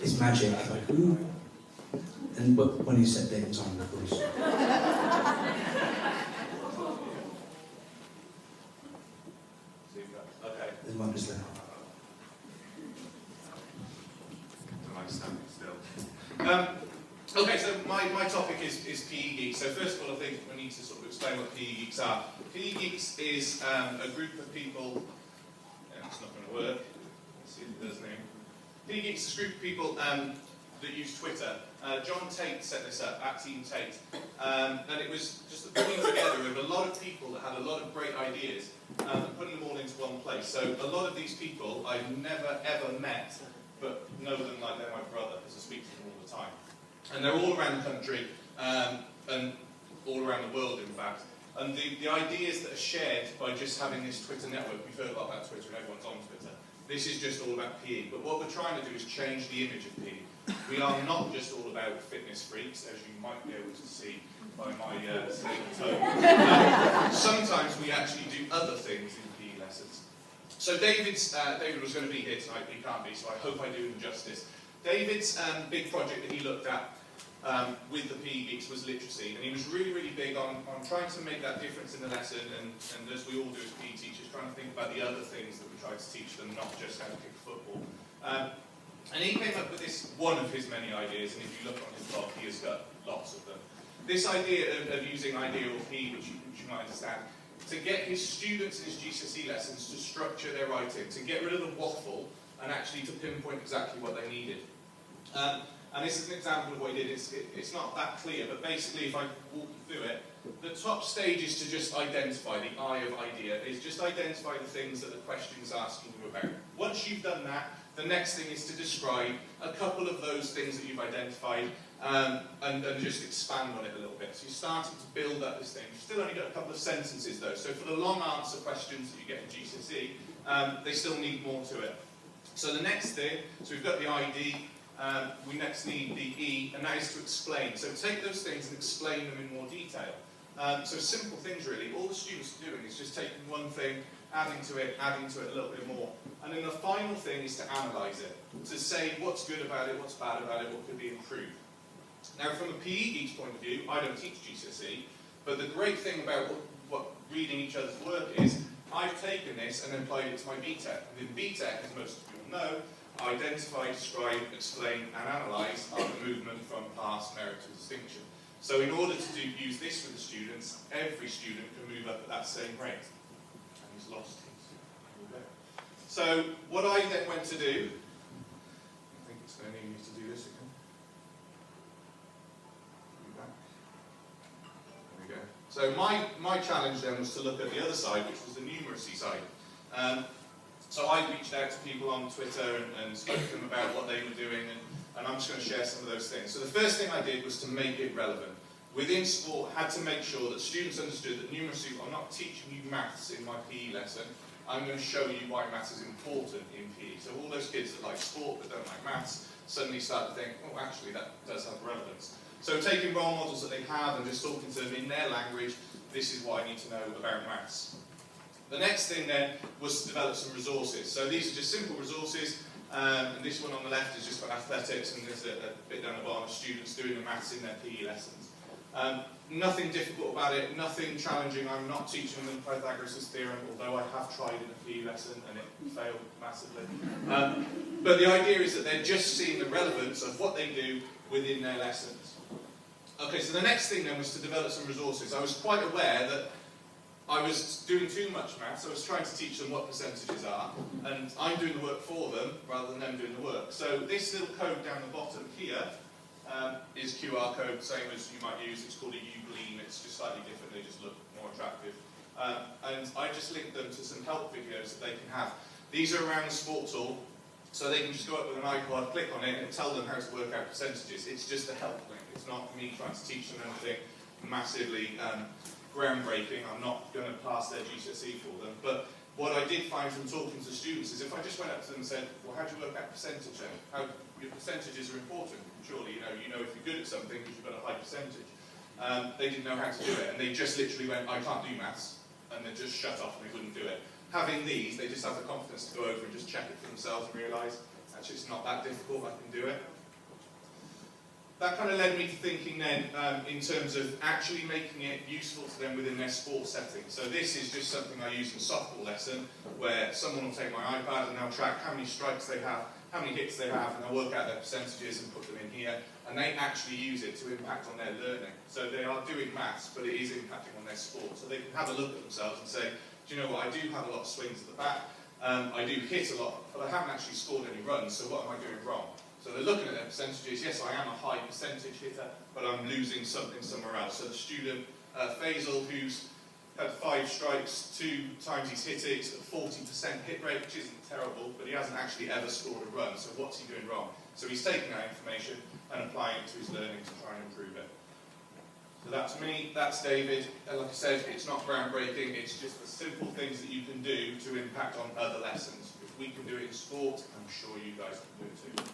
it's magic. Like, ooh. And but when he said David's on, of course. Okay. There's one just there. Am I standing still? Okay, so my topic is PE Geeks. So first of all, I think we need to sort of explain what PE Geeks are. PE Geeks is a group of people. It's not going to work. Let's see if it does now. PE Geeks is a group of people that use Twitter. John Tate set this up at Team Tate, and it was just the putting together of a lot of people that had a lot of great ideas and putting them all into one place. So a lot of these people I've never ever met, but know them like they're my brother, because I speak to them all the time. And they're all around the country, and all around the world, in fact. And the ideas that are shared by just having this Twitter network, we've heard a lot about Twitter and everyone's on Twitter. This is just all about PE. But what we're trying to do is change the image of PE. We are not just all about fitness freaks, as you might be able to see by my stable toe. Sometimes we actually do other things in PE lessons. So David was going to be here tonight, but he can't be, so I hope I do him justice. David's big project that he looked at with the PE Geeks was literacy, and he was really, really big on trying to make that difference in the lesson, and as we all do as PE teachers, trying to think about the other things that we try to teach them, not just how to kick football. And he came up with this, one of his many ideas, and if you look on his blog, he has got lots of them. This idea of using ideal PE, which you might understand, to get his students in his GCSE lessons to structure their writing, to get rid of the waffle, and actually to pinpoint exactly what they needed. And this is an example of what he did. It's not that clear, but basically, if I walk you through it, the top stage is to just identify the I of idea, is just identify the things that the question is asking you about. Once you've done that, the next thing is to describe a couple of those things that you've identified and just expand on it a little bit. So you're starting to build up this thing. You've still only got a couple of sentences though, so for the long answer questions that you get in GCSE, they still need more to it. So the next thing, so we've got the ID, we next need the E, and that is to explain. So take those things and explain them in more detail. So simple things really. All the students are doing is just taking one thing, adding to it a little bit more. And then the final thing is to analyse it, to say what's good about it, what's bad about it, what could be improved. Now from a PE Geeks point of view, I don't teach GCSE, but the great thing about what reading each other's work is, I've taken this and applied it to my BTEC. And in BTEC, as most of you will know, identify, describe, explain and analyse are the movement from past merit to distinction. So in order to use this with the students, every student can move up at that same rate. And he's lost his. So what I then went to do, I think it's going to need me to do this again. There we go. So my challenge then was to look at the other side, which was the numeracy side. So I reached out to people on Twitter and spoke to them about what they were doing, and I'm just going to share some of those things. So the first thing I did was to make it relevant. Within sport, I had to make sure that students understood that numeracy, I'm not teaching you maths in my PE lesson, I'm going to show you why maths is important in PE. So all those kids that like sport but don't like maths suddenly start to think, oh actually that does have relevance. So taking role models that they have and just talking to them in their language, this is what I need to know about maths. The next thing then was to develop some resources. So these are just simple resources, and this one on the left is just for athletics, and there's a bit down the bottom of students doing the maths in their PE lessons. Nothing difficult about it, nothing challenging. I'm not teaching them Pythagoras' theorem, although I have tried in a PE lesson and it failed massively. But the idea is that they're just seeing the relevance of what they do within their lessons. Okay, so the next thing then was to develop some resources. I was quite aware that I was doing too much maths. I was trying to teach them what percentages are, and I'm doing the work for them rather than them doing the work. So this little code down the bottom here is QR code, same as you might use. It's called a U-Gleam. It's just slightly different. They just look more attractive. And I just linked them to some help videos that they can have. These are around the sport tool, so they can just go up with an iPod, click on it, and tell them how to work out percentages. It's just a help link. It's not me trying to teach them anything massively groundbreaking. I'm not going to pass their GCSE for them. But what I did find from talking to students is if I just went up to them and said, well, how do you work out percentage then? How, your percentages are important. Surely, you know if you're good at something because you've got a high percentage. They didn't know how to do it, and they just literally went, I can't do maths, and they just shut off and they wouldn't do it. Having these, they just have the confidence to go over and just check it for themselves and realise, actually it's not that difficult, I can do it. That kind of led me to thinking then in terms of actually making it useful to them within their sport setting. So this is just something I use in a softball lesson, where someone will take my iPad and they'll track how many strikes they have, how many hits they have, and they'll work out their percentages and put them in here, and they actually use it to impact on their learning. So they are doing maths, but it is impacting on their sport. So they can have a look at themselves and say, do you know what, I do have a lot of swings at the bat, I do hit a lot, but I haven't actually scored any runs, so what am I doing wrong? So they're looking at their percentages. Yes, I am a high percentage hitter, but I'm losing something somewhere else. So the student, Faisal, who's had 5 strikes, 2 times he's hit it, he's got a 40% hit rate, which isn't terrible, but he hasn't actually ever scored a run. So what's he doing wrong? So he's taking that information and applying it to his learning to try and improve it. So that's me, that's David, and like I said, it's not groundbreaking, it's just the simple things that you can do to impact on other lessons. If we can do it in sport, I'm sure you guys can do it too.